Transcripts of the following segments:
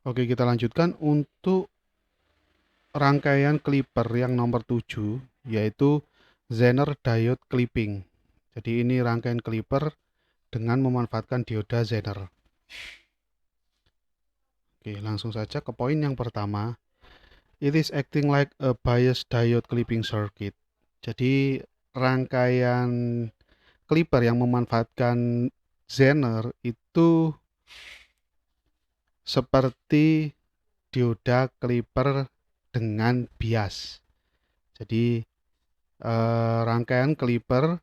Oke, kita lanjutkan untuk rangkaian clipper yang nomor 7, yaitu Zener Diode Clipping. Jadi ini rangkaian clipper dengan memanfaatkan dioda Zener. Oke, langsung saja ke poin yang pertama. It is acting like a bias diode clipping circuit. Jadi rangkaian clipper yang memanfaatkan Zener itu seperti dioda clipper dengan bias. Jadi rangkaian clipper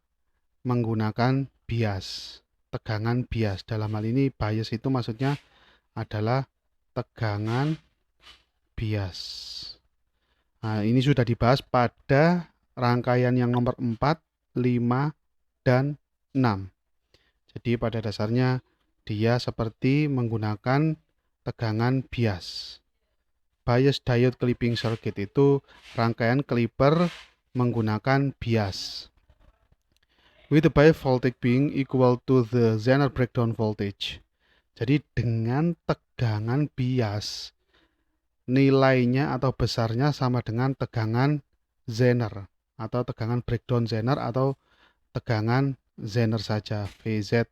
menggunakan bias, tegangan bias. Dalam hal ini bias itu maksudnya adalah tegangan bias. Nah, ini sudah dibahas pada rangkaian yang nomor 4, 5, dan 6. Jadi pada dasarnya dia seperti menggunakan tegangan bias. Bias diode clipping circuit itu rangkaian clipper menggunakan bias. With the bias voltage being equal to the Zener breakdown voltage. Jadi dengan tegangan bias, nilainya atau besarnya sama dengan tegangan Zener atau tegangan breakdown Zener atau tegangan Zener saja, VZ.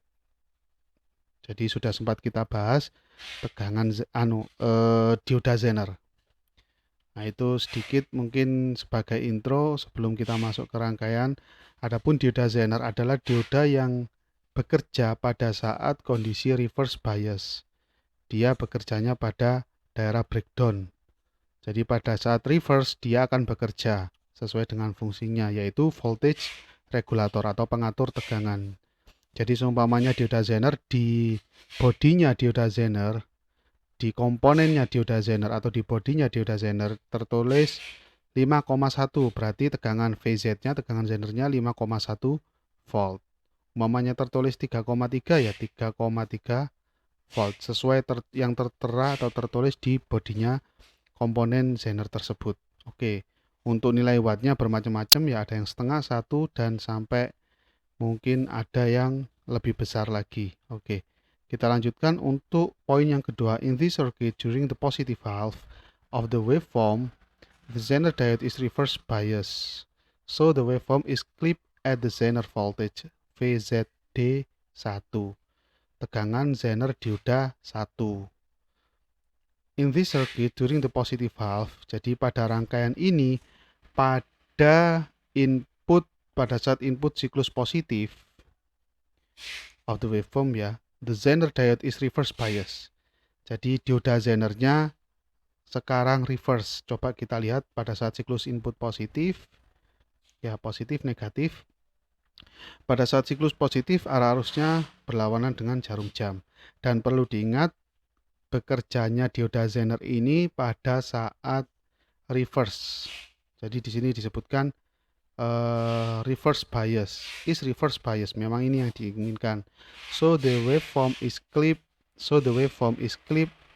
Jadi sudah sempat kita bahas tegangan dioda Zener. Nah, itu sedikit mungkin sebagai intro sebelum kita masuk ke rangkaian. Adapun dioda Zener adalah dioda yang bekerja pada saat kondisi reverse bias. Dia bekerjanya pada daerah breakdown. Jadi pada saat reverse dia akan bekerja sesuai dengan fungsinya, yaitu voltage regulator atau pengatur tegangan. Jadi seumpamanya dioda Zener, di bodinya dioda Zener, di komponennya dioda Zener atau di bodinya dioda Zener tertulis 5,1, berarti tegangan VZ-nya, tegangan Zener-nya 5,1 volt. Umpamanya tertulis 3,3 ya 3,3 volt sesuai yang tertera atau tertulis di bodinya komponen Zener tersebut. Oke, untuk nilai wattnya bermacam-macam ya, ada yang setengah, 1, dan sampai mungkin ada yang lebih besar lagi. Oke, kita lanjutkan untuk poin yang kedua. In this circuit, during the positive half of the waveform, the Zener diode is reverse bias. So the waveform is clipped at the Zener voltage VZD1. Tegangan Zener dioda 1. In this circuit, during the positive half, jadi pada rangkaian ini, pada saat input siklus positif of the waveform ya, the Zener diode is reverse bias. Jadi dioda Zenernya sekarang reverse. Coba kita lihat pada saat siklus input positif, ya positif negatif. Pada saat siklus positif arah arusnya berlawanan dengan jarum jam. Dan perlu diingat bekerjanya dioda Zener ini pada saat reverse. Jadi di sini disebutkan reverse bias, is reverse bias. Memang ini yang diinginkan. So the waveform is clipped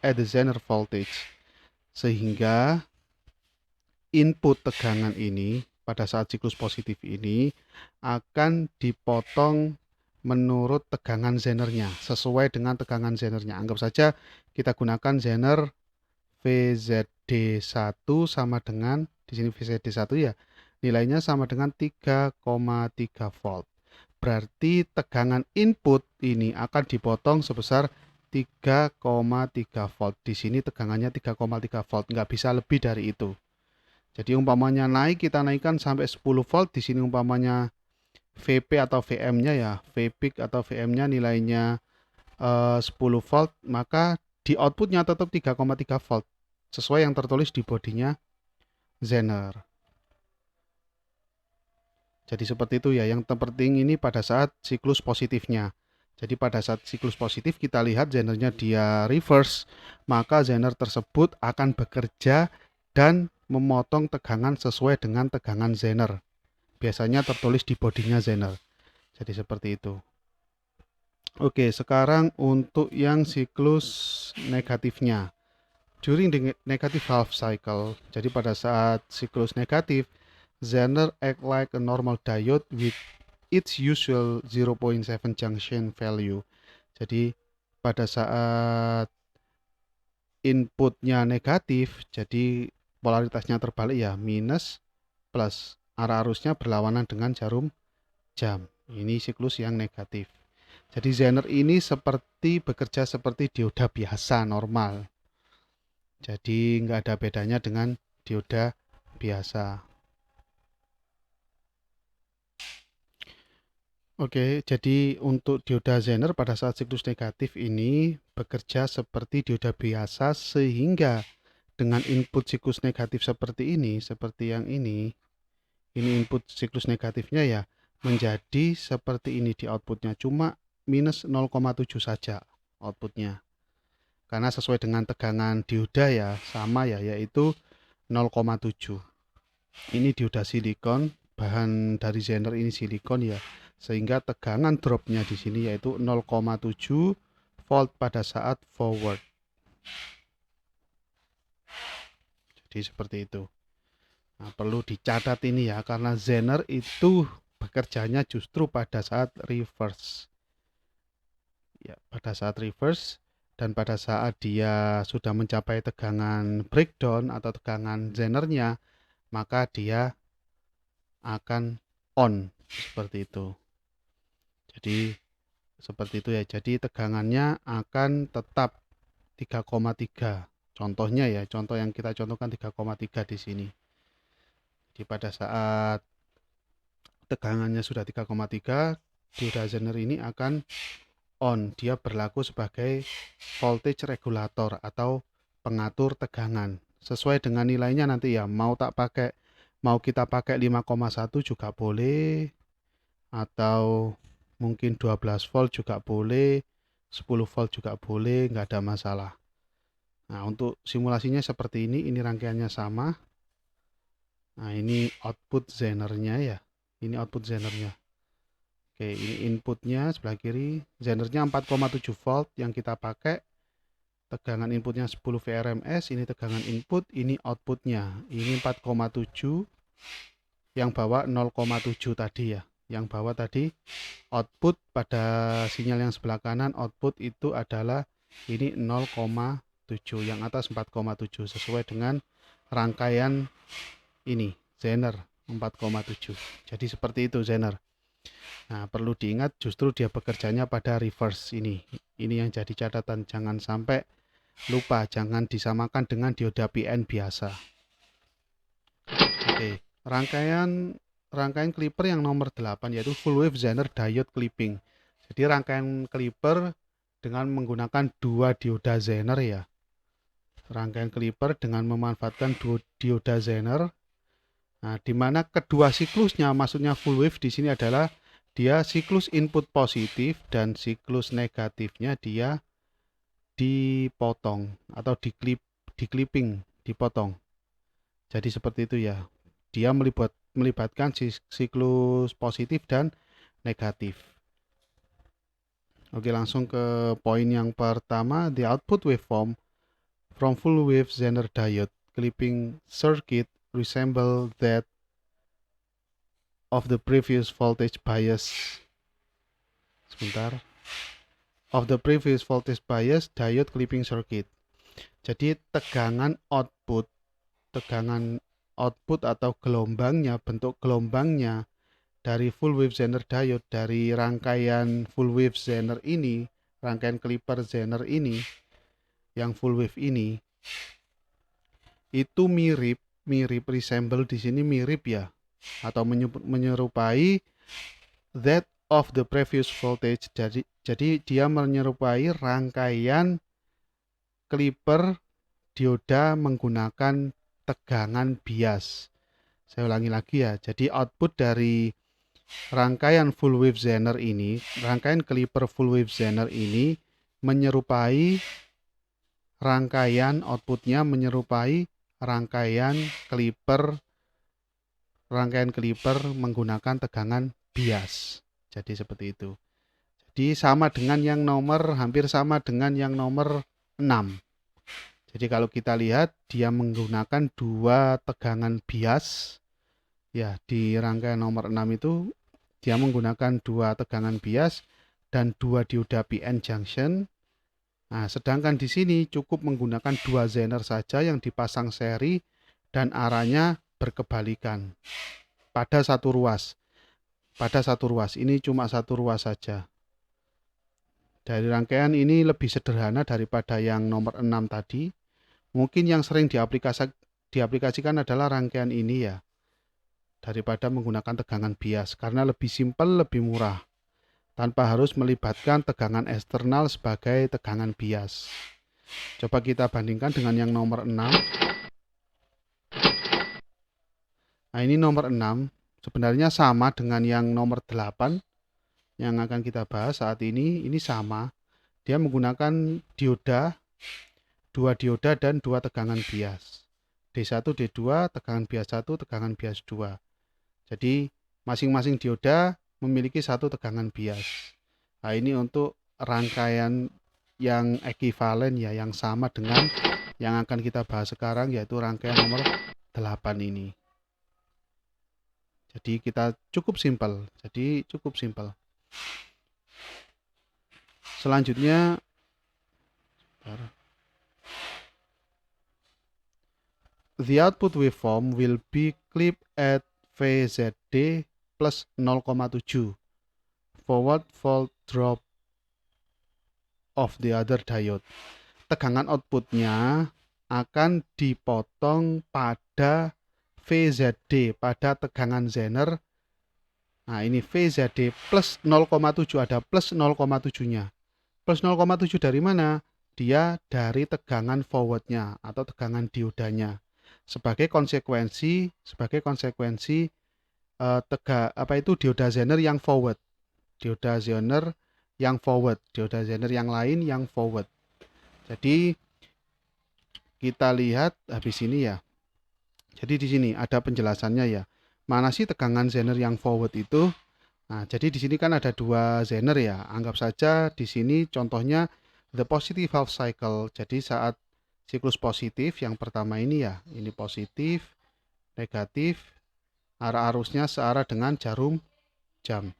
at the Zener voltage. Sehingga input tegangan ini pada saat siklus positif ini akan dipotong menurut tegangan Zenernya, sesuai dengan tegangan Zenernya. Anggap saja kita gunakan Zener VZD1 sama dengan, di sini VZD1 ya, nilainya sama dengan 3,3 volt. Berarti tegangan input ini akan dipotong sebesar 3,3 volt. Di sini tegangannya 3,3 volt, nggak bisa lebih dari itu. Jadi umpamanya naik, kita naikkan sampai 10 volt. Di sini umpamanya VP atau VM-nya ya, VPIC atau VM-nya nilainya 10 volt, maka di outputnya tetap 3,3 volt sesuai yang tertulis di bodinya Zener. Jadi seperti itu ya, yang terpenting ini pada saat siklus positifnya. Jadi pada saat siklus positif kita lihat Zenernya dia reverse, maka Zener tersebut akan bekerja dan memotong tegangan sesuai dengan tegangan Zener. Biasanya tertulis di bodinya Zener. Jadi seperti itu. Oke, sekarang untuk yang siklus negatifnya. During the negative half cycle, jadi pada saat siklus negatif, Zener act like a normal diode with its usual 0.7 junction value. Jadi pada saat inputnya negatif, jadi polaritasnya terbalik ya, minus plus. Arah arusnya berlawanan dengan jarum jam. Ini siklus yang negatif. Jadi Zener ini bekerja seperti dioda biasa normal. Jadi nggak ada bedanya dengan dioda biasa. Oke, jadi untuk dioda Zener pada saat siklus negatif ini bekerja seperti dioda biasa sehingga dengan input siklus negatif seperti yang ini input siklus negatifnya ya, menjadi seperti ini di outputnya, cuma minus 0,7 saja outputnya. Karena sesuai dengan tegangan dioda ya, sama ya, yaitu 0,7. Ini dioda silikon, bahan dari Zener ini silikon ya, sehingga tegangan dropnya di sini yaitu 0,7 volt pada saat forward. Jadi seperti itu. Nah, perlu dicatat ini ya, karena Zener itu bekerjanya justru pada saat reverse. Ya, pada saat reverse dan pada saat dia sudah mencapai tegangan breakdown atau tegangan Zenernya, maka dia akan on seperti itu. Jadi seperti itu ya. Jadi tegangannya akan tetap 3,3. Contohnya ya, contoh yang kita contohkan 3,3 di sini. Jadi pada saat tegangannya sudah 3,3, dioda Zener ini akan on. Dia berlaku sebagai voltage regulator atau pengatur tegangan. Sesuai dengan nilainya nanti ya, mau kita pakai 5,1 juga boleh, atau mungkin 12 volt juga boleh, 10 volt juga boleh, nggak ada masalah. Nah, untuk simulasinya seperti ini rangkaiannya sama. Nah, ini output Zenernya ya. Ini output Zenernya. Oke, ini inputnya sebelah kiri. Zenernya 4,7 volt yang kita pakai. Tegangan inputnya 10 VRMS. Ini tegangan input, ini outputnya. Ini 4,7. Yang bawah 0,7 tadi ya. Yang bawah tadi output pada sinyal yang sebelah kanan, output itu adalah ini 0,7. Yang atas 4,7 sesuai dengan rangkaian ini Zener 4,7. Jadi seperti itu Zener. Nah, perlu diingat justru dia bekerjanya pada reverse ini. Ini yang jadi catatan, jangan sampai lupa, jangan disamakan dengan dioda PN biasa. Oke, rangkaian clipper yang nomor 8 yaitu full wave Zener diode clipping. Jadi rangkaian clipper dengan menggunakan dua dioda Zener ya. Rangkaian clipper dengan memanfaatkan dua dioda Zener. Nah, di mana kedua siklusnya, maksudnya full wave di sini adalah dia siklus input positif dan siklus negatifnya dia dipotong atau diclipping, dipotong. Jadi seperti itu ya. Dia melibatkan siklus positif dan negatif. Oke, langsung ke poin yang pertama, the output waveform from full wave Zener diode clipping circuit resemble that of the previous voltage bias diode clipping circuit. Jadi tegangan output atau bentuk gelombangnya dari full wave Zener diode, dari rangkaian full wave Zener ini, rangkaian clipper Zener ini yang full wave ini itu mirip resemble di sini mirip ya, atau menyerupai that of the previous voltage. Jadi dia menyerupai rangkaian clipper dioda menggunakan tegangan bias. Saya ulangi lagi ya. Jadi output dari rangkaian full wave Zener ini, rangkaian clipper full wave Zener ini menyerupai rangkaian outputnya menyerupai rangkaian clipper menggunakan tegangan bias. Jadi seperti itu. Jadi hampir sama dengan yang nomor 6. Jadi kalau kita lihat dia menggunakan dua tegangan bias. Ya, di rangkaian nomor 6 itu dia menggunakan dua tegangan bias dan dua dioda PN junction Nah, sedangkan di sini cukup menggunakan 2 zener saja yang dipasang seri dan arahnya berkebalikan pada satu ruas. Pada satu ruas, ini cuma satu ruas saja. Dari rangkaian ini lebih sederhana daripada yang nomor 6 tadi. Mungkin yang sering diaplikasikan adalah rangkaian ini ya, daripada menggunakan tegangan bias karena lebih simpel, lebih murah, tanpa harus melibatkan tegangan eksternal sebagai tegangan bias. Coba kita bandingkan dengan yang nomor 6. Nah, ini nomor 6 sebenarnya sama dengan yang nomor 8 yang akan kita bahas saat ini. Ini sama. Dia menggunakan dioda, 2 dioda dan 2 tegangan bias. D1, D2, tegangan bias 1, tegangan bias 2. Jadi masing-masing dioda memiliki satu tegangan bias. Nah, ini untuk rangkaian yang ekivalen ya, yang sama dengan yang akan kita bahas sekarang, yaitu rangkaian nomor 8 ini. Jadi kita cukup simpel. Selanjutnya the output waveform will be clipped at VZD plus 0,7 forward volt drop of the other diode. Tegangan outputnya akan dipotong pada VZD, pada tegangan zener. Nah, ini VZD plus 0,7, ada plus 0,7-nya. Plus 0,7 dari mana? Dia dari tegangan forwardnya atau tegangan diodanya. Sebagai konsekuensi dioda zener yang forward. Dioda zener yang lain yang forward. Jadi kita lihat habis ini ya. Jadi di sini ada penjelasannya ya. Mana sih tegangan zener yang forward itu? Nah, jadi di sini kan ada 2 zener ya. Anggap saja di sini contohnya the positive half cycle. Jadi saat siklus positif yang pertama ini ya, ini positif, negatif, arah arusnya searah dengan jarum jam.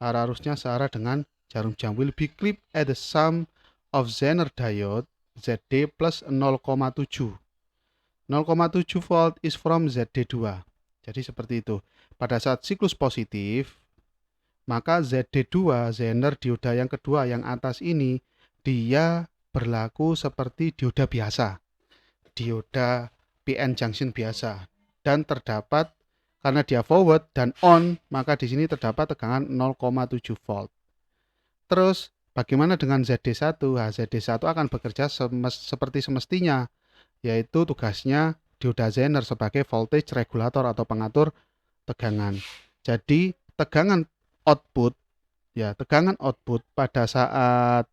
Arah arusnya searah dengan jarum jam will be clipped at the sum of zener diode ZD plus 0,7. 0,7 volt is from ZD2. Jadi seperti itu. Pada saat siklus positif, maka ZD2, zener dioda yang kedua yang atas ini, dia berlaku seperti dioda biasa. Dioda PN junction biasa. Dan terdapat, karena dia forward dan on, maka di sini terdapat tegangan 0,7 volt. Terus, bagaimana dengan ZD1? Nah, ZD1 akan bekerja seperti semestinya, yaitu tugasnya dioda zener sebagai voltage regulator atau pengatur tegangan. Jadi tegangan output pada saat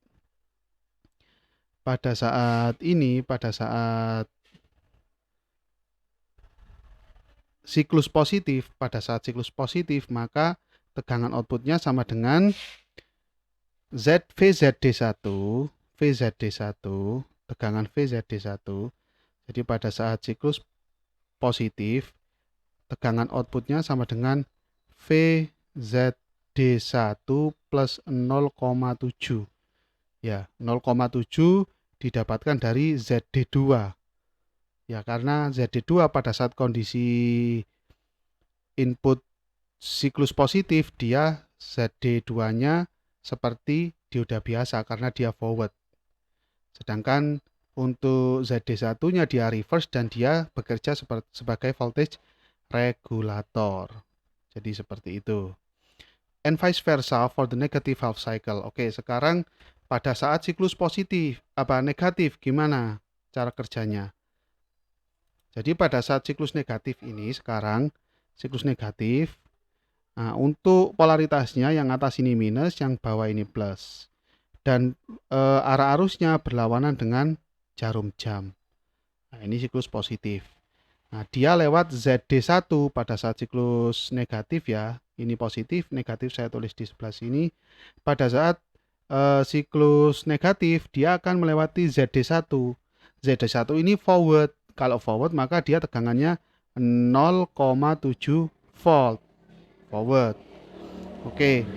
siklus positif, maka tegangan outputnya sama dengan VZD1, tegangan VZD1. Jadi pada saat siklus positif, tegangan outputnya sama dengan VZD1 plus 0,7. Ya, 0,7 didapatkan dari ZD2. Ya, karena ZD2 pada saat kondisi input siklus positif, dia ZD2-nya seperti dioda biasa karena dia forward. Sedangkan untuk ZD1-nya dia reverse dan dia bekerja sebagai voltage regulator. Jadi seperti itu. And vice versa for the negative half cycle. Oke, sekarang pada saat siklus negatif gimana cara kerjanya? Jadi pada saat siklus negatif ini sekarang siklus negatif, nah, untuk polaritasnya yang atas ini minus, yang bawah ini plus. Dan arah arusnya berlawanan dengan jarum jam. Nah, ini siklus positif. Nah, dia lewat ZD1 pada saat siklus negatif ya. Ini positif, negatif saya tulis di sebelah sini. Pada saat siklus negatif, dia akan melewati ZD1. ZD1 ini forward. Kalau forward maka dia tegangannya 0,7 volt. Forward. Oke.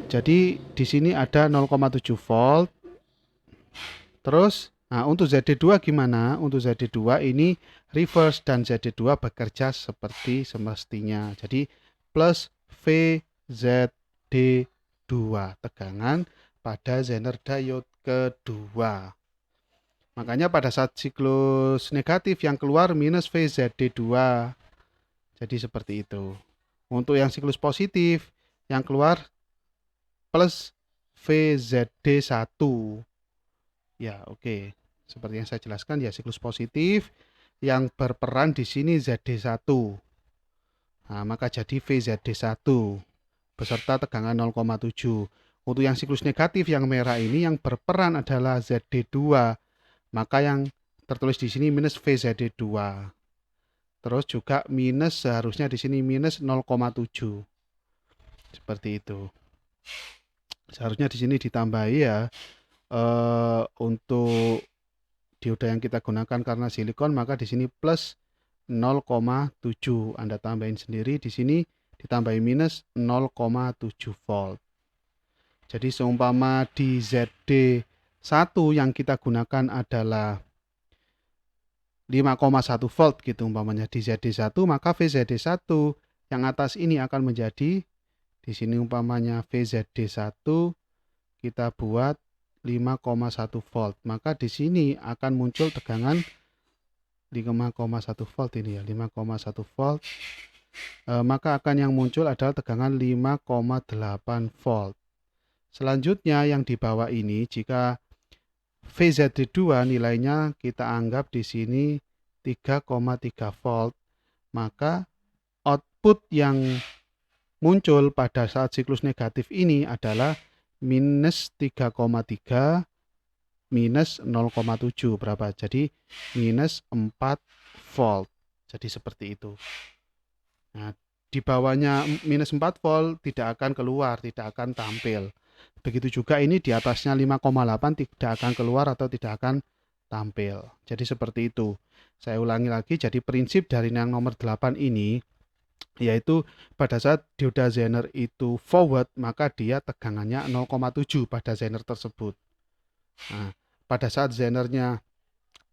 Jadi di sini ada 0,7 volt. Terus, nah untuk ZD2 gimana? Untuk ZD2 ini reverse dan ZD2 bekerja seperti semestinya. Jadi plus VZD2 tegangan pada Zener diode kedua. Makanya pada saat siklus negatif yang keluar minus VZD2. Jadi seperti itu. Untuk yang siklus positif yang keluar plus VZD1. Ya, oke. Seperti yang saya jelaskan ya, siklus positif yang berperan di sini ZD1. Nah, maka jadi VZD1 beserta tegangan 0,7. Untuk yang siklus negatif yang merah ini yang berperan adalah ZD2. Maka yang tertulis di sini minus VZD2. Terus juga minus seharusnya di sini minus 0,7. Seperti itu. Seharusnya di sini ditambahi ya untuk dioda yang kita gunakan karena silikon, maka di sini plus 0,7. Anda tambahin sendiri di sini ditambahi minus 0,7 volt. Jadi seumpama di ZD1 yang kita gunakan adalah 5,1 volt gitu umpamanya di ZD1, maka VZD1 yang atas ini akan menjadi di sini umpamanya VZD1 kita buat 5,1 volt. Maka di sini akan muncul tegangan 5,1 volt ini ya, 5,1 volt. Maka akan yang muncul adalah tegangan 5,8 volt. Selanjutnya yang di bawah ini jika VZD2 nilainya kita anggap di sini 3,3 volt, maka output yang muncul pada saat siklus negatif ini adalah minus 3,3 minus 0,7 berapa? Jadi minus 4 volt. Jadi seperti itu. Nah, di bawahnya minus 4 volt tidak akan keluar, tidak akan tampil. Begitu juga ini di atasnya 5,8 tidak akan keluar atau tidak akan tampil. Jadi seperti itu. Saya ulangi lagi, jadi prinsip dari yang nomor 8 ini yaitu pada saat dioda Zener itu forward, maka dia tegangannya 0,7 pada Zener tersebut. Nah, pada saat Zenernya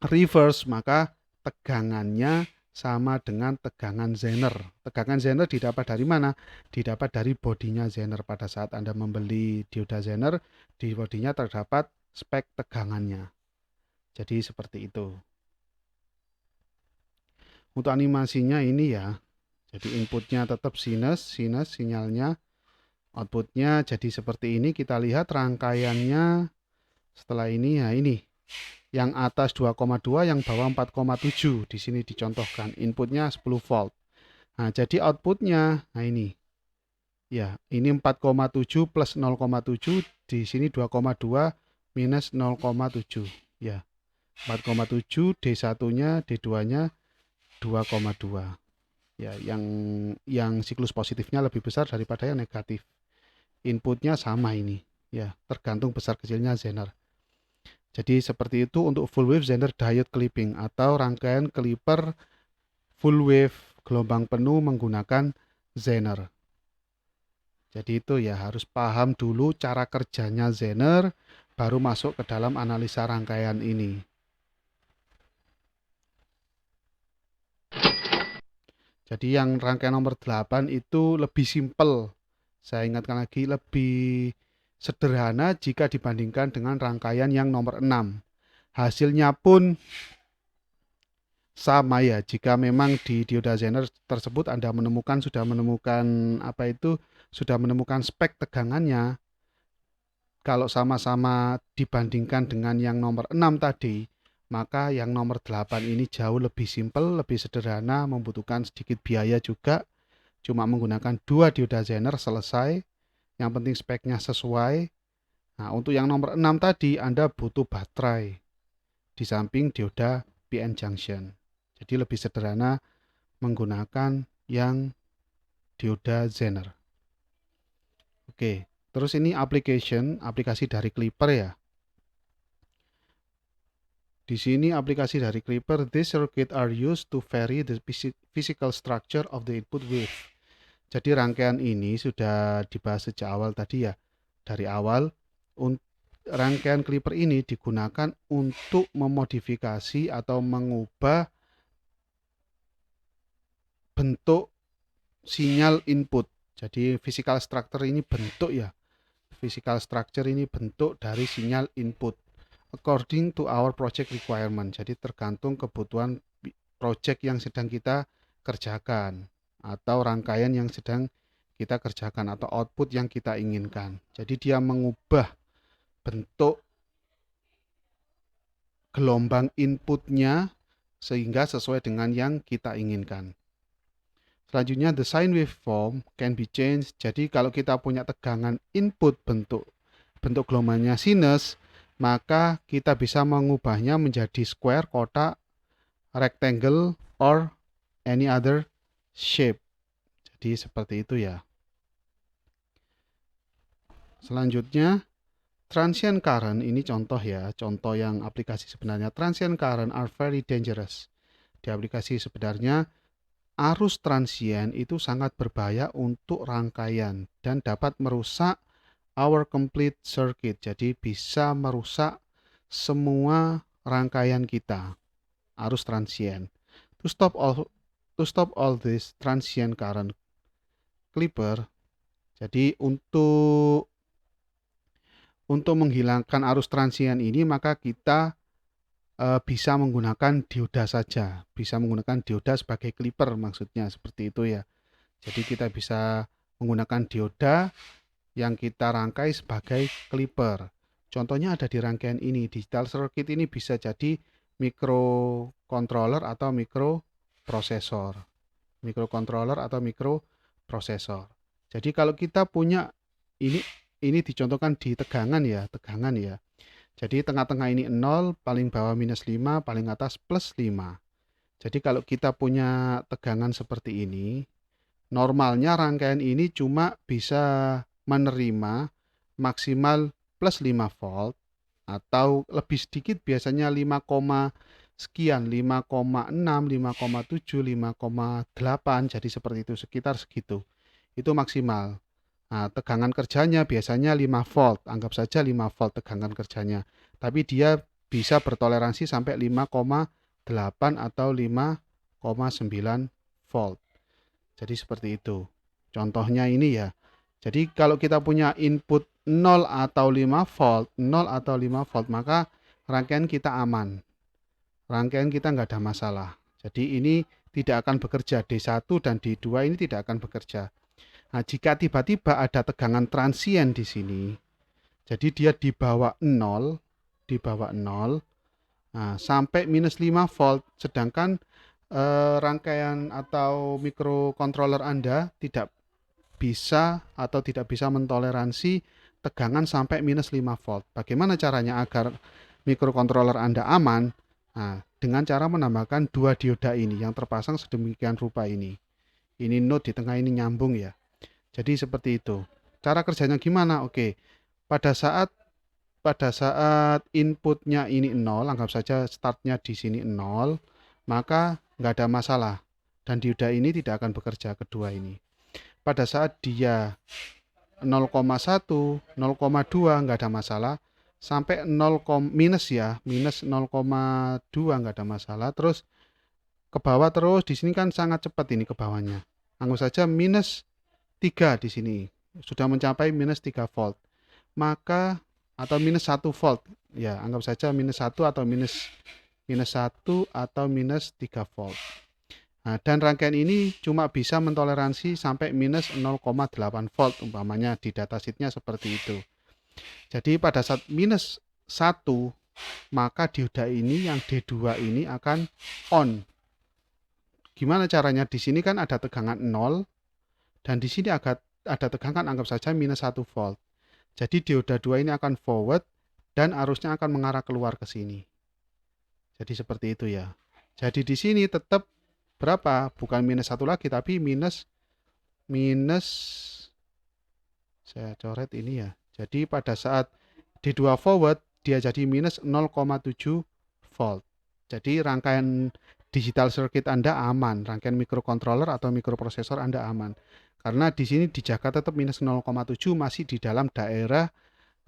reverse, maka tegangannya sama dengan tegangan Zener. Tegangan Zener didapat dari mana? Didapat dari bodinya Zener. Pada saat Anda membeli dioda Zener, di bodinya terdapat spek tegangannya. Jadi seperti itu. Untuk animasinya ini ya, jadi inputnya tetap sinus sinyalnya. Outputnya jadi seperti ini. Kita lihat rangkaiannya setelah ini ya, ini yang atas 2,2, yang bawah 4,7. Di sini dicontohkan inputnya 10 volt. Nah, jadi outputnya, nah ini. Ya, ini 4,7 plus 0,7, di sini 2,2 minus 0,7. Ya, 4,7, D1-nya, D2-nya 2,2. Ya, yang siklus positifnya lebih besar daripada yang negatif. Inputnya sama ini. Ya, tergantung besar kecilnya Zener. Jadi seperti itu untuk full wave Zener diode clipping atau rangkaian clipper full wave gelombang penuh menggunakan Zener. Jadi itu ya, harus paham dulu cara kerjanya Zener baru masuk ke dalam analisa rangkaian ini. Jadi yang rangkaian nomor 8 itu lebih simpel. Saya ingatkan lagi, lebih sederhana jika dibandingkan dengan rangkaian yang nomor 6. Hasilnya pun sama ya, jika memang di dioda Zener tersebut Anda sudah menemukan spek tegangannya. Kalau sama-sama dibandingkan dengan yang nomor 6 tadi, maka yang nomor 8 ini jauh lebih simpel, lebih sederhana, membutuhkan sedikit biaya juga. Cuma menggunakan 2 dioda Zener selesai. Yang penting speknya sesuai. Nah, untuk yang nomor 6 tadi Anda butuh baterai di samping dioda PN junction. Jadi lebih sederhana menggunakan yang dioda Zener. Oke, terus ini aplikasi dari Clipper ya. Di sini aplikasi dari Clipper, these circuits are used to vary the physical structure of the input wave. Jadi rangkaian ini sudah dibahas sejak awal tadi ya. Dari awal rangkaian clipper ini digunakan untuk memodifikasi atau mengubah bentuk sinyal input. Jadi physical structure ini bentuk ya. Physical structure ini bentuk dari sinyal input according to our project requirement. Jadi tergantung kebutuhan project yang sedang kita kerjakan atau rangkaian yang sedang kita kerjakan atau output yang kita inginkan. Jadi dia mengubah bentuk gelombang inputnya sehingga sesuai dengan yang kita inginkan. Selanjutnya, the sine waveform can be changed. Jadi kalau kita punya tegangan input bentuk gelombangnya sinus, maka kita bisa mengubahnya menjadi square, kotak, rectangle, or any other shape. Jadi seperti itu ya. Selanjutnya, transient current, ini contoh ya, contoh yang aplikasi sebenarnya. Transient current are very dangerous. Di aplikasi sebenarnya, arus transient itu sangat berbahaya untuk rangkaian dan dapat merusak our complete circuit. Jadi bisa merusak semua rangkaian kita, arus transient. To stop all this transient current clipper, jadi untuk menghilangkan arus transient ini, maka kita bisa menggunakan dioda saja, bisa menggunakan dioda sebagai clipper, maksudnya seperti itu ya. Jadi kita bisa menggunakan dioda yang kita rangkai sebagai clipper. Contohnya ada di rangkaian ini. Digital circuit ini bisa jadi microcontroller atau microprosesor. Microcontroller atau microprosesor. Jadi kalau kita punya ini dicontohkan di tegangan ya. Jadi tengah-tengah ini 0, paling bawah minus 5, paling atas plus 5. Jadi kalau kita punya tegangan seperti ini, normalnya rangkaian ini cuma bisa menerima maksimal plus 5 volt atau lebih sedikit, biasanya 5, sekian, 5,6, 5,7, 5,8, jadi seperti itu, sekitar segitu. Itu maksimal. Nah, tegangan kerjanya biasanya 5 volt, anggap saja 5 volt tegangan kerjanya. Tapi dia bisa bertoleransi sampai 5,8 atau 5,9 volt. Jadi seperti itu. Contohnya ini ya. Jadi kalau kita punya input 0 atau 5 volt, maka rangkaian kita aman. Rangkaian kita nggak ada masalah. Jadi ini tidak akan bekerja, D1 dan D2 ini tidak akan bekerja. Nah, jika tiba-tiba ada tegangan transient di sini, jadi dia di bawah 0, nah, sampai minus 5 volt, sedangkan rangkaian atau microcontroller Anda tidak bisa mentoleransi tegangan sampai minus 5 volt. Bagaimana caranya agar microcontroller Anda aman? Nah, dengan cara menambahkan dua dioda ini yang terpasang sedemikian rupa ini. Ini node di tengah ini nyambung ya. Jadi seperti itu. Cara kerjanya gimana? Oke. Pada saat inputnya ini 0, anggap saja startnya di sini 0, maka nggak ada masalah. Dan dioda ini tidak akan bekerja, kedua ini. Pada saat dia 0,1, 0,2 nggak ada masalah. Sampai 0, minus 0,2 nggak ada masalah. Terus ke bawah terus, di sini kan sangat cepat ini ke bawahnya. Anggap saja minus 3 di sini, sudah mencapai minus 3 volt, maka atau minus 1 volt ya, anggap saja minus 1 atau minus 1 atau minus 3 volt. Nah, dan rangkaian ini cuma bisa mentoleransi sampai minus 0,8 volt umpamanya, di datasheetnya seperti itu. Jadi pada saat minus 1, maka dioda ini yang D2 ini akan on. Gimana caranya? Di sini kan ada tegangan 0, dan di sini ada tegangan, anggap saja minus 1 volt. Jadi dioda 2 ini akan forward dan arusnya akan mengarah keluar ke sini. Jadi seperti itu ya. Jadi di sini tetap berapa? Bukan minus 1 lagi, tapi minus saya coret ini ya. Jadi pada saat D2 forward, dia jadi minus 0,7 volt. Jadi rangkaian digital circuit Anda aman, rangkaian microcontroller atau microprosesor Anda aman. Karena di sini dijaga tetap minus 0,7, masih di dalam daerah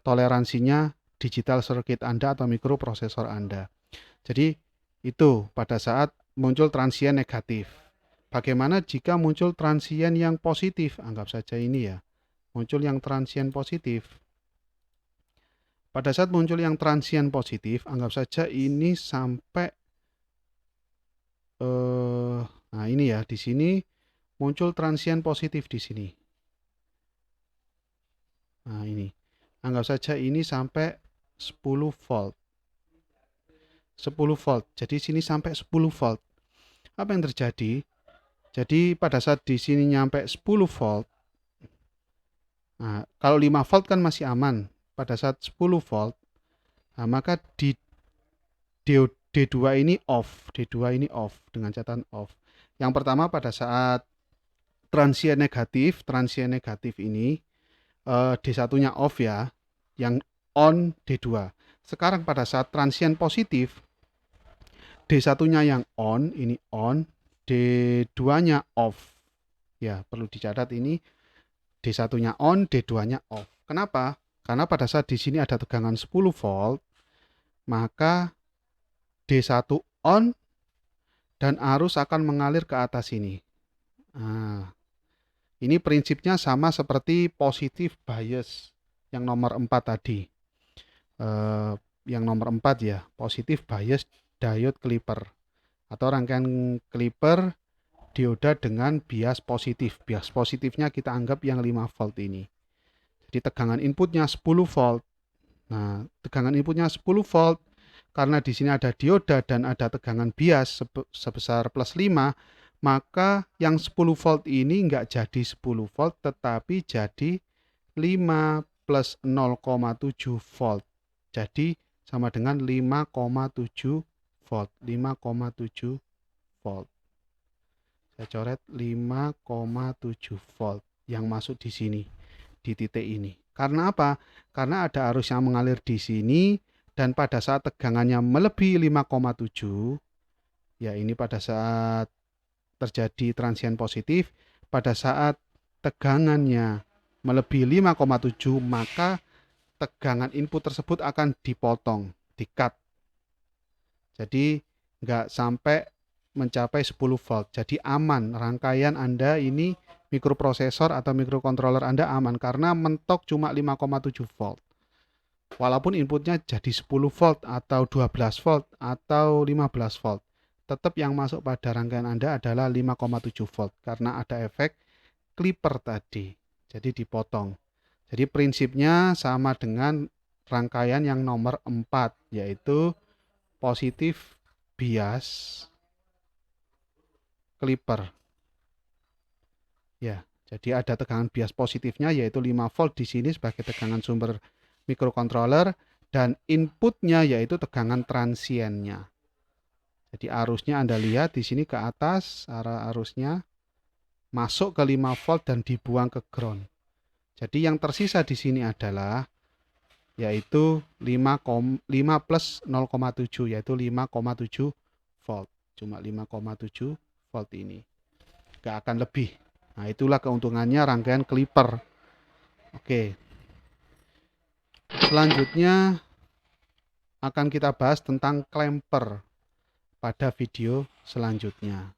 toleransinya digital circuit Anda atau mikroprosesor Anda. Jadi itu pada saat muncul transien negatif. Bagaimana jika muncul transien yang positif? Anggap saja ini ya, muncul yang transien positif. Pada saat muncul yang transien positif, anggap saja ini sampai nah ini ya, di sini muncul transien positif di sini. Nah, ini. Anggap saja ini sampai 10 volt. 10 volt. Jadi sini sampai 10 volt. Apa yang terjadi? Jadi pada saat di sini nyampe 10 volt. Nah, kalau 5 volt kan masih aman. Pada saat 10 volt, nah, maka di D2 ini off. D2 ini off dengan catatan off. Yang pertama pada saat transien negatif ini D1-nya off ya, yang on D2. Sekarang pada saat transien positif, D1-nya yang on, ini on, D2-nya off. Ya, perlu dicatat ini D1-nya on, D2-nya off. Kenapa? Karena pada saat di sini ada tegangan 10 volt, maka D1 on dan arus akan mengalir ke atas ini. Nah, ini prinsipnya sama seperti positive bias yang nomor 4 tadi. Yang nomor 4 ya, positive bias diode clipper atau rangkaian clipper dioda dengan bias positif. Bias positifnya kita anggap yang 5 volt ini. Jadi tegangan inputnya 10 volt. Nah, tegangan inputnya 10 volt karena di sini ada dioda dan ada tegangan bias sebesar plus 5, maka yang 10 volt ini enggak jadi 10 volt tetapi jadi 5 plus 0,7 volt. Jadi sama dengan 5,7 volt. 5,7 volt. Saya coret 5,7 volt yang masuk di sini, di titik ini. Karena apa? Karena ada arus yang mengalir di sini dan pada saat tegangannya melebihi 5,7, ya ini pada saat terjadi transien positif, pada saat tegangannya melebihi 5,7 maka tegangan input tersebut akan dipotong, di-cut. Jadi nggak sampai mencapai 10 volt. Jadi aman, rangkaian Anda ini mikroprosesor atau mikrokontroler Anda aman karena mentok cuma 5,7 volt. Walaupun inputnya jadi 10 volt atau 12 volt atau 15 volt, tetap yang masuk pada rangkaian Anda adalah 5,7 volt karena ada efek clipper tadi. Jadi dipotong. Jadi prinsipnya sama dengan rangkaian yang nomor 4, yaitu positif bias clipper. Ya, jadi ada tegangan bias positifnya yaitu 5 volt di sini sebagai tegangan sumber mikrokontroler dan inputnya yaitu tegangan transiennya. Jadi arusnya Anda lihat di sini ke atas, arah arusnya masuk ke 5 volt dan dibuang ke ground. Jadi yang tersisa di sini adalah yaitu 5 plus 0,7 yaitu 5,7 volt. Cuma 5,7 volt ini. Gak akan lebih. Nah, itulah keuntungannya rangkaian clipper. Oke. Selanjutnya akan kita bahas tentang clamper pada video selanjutnya.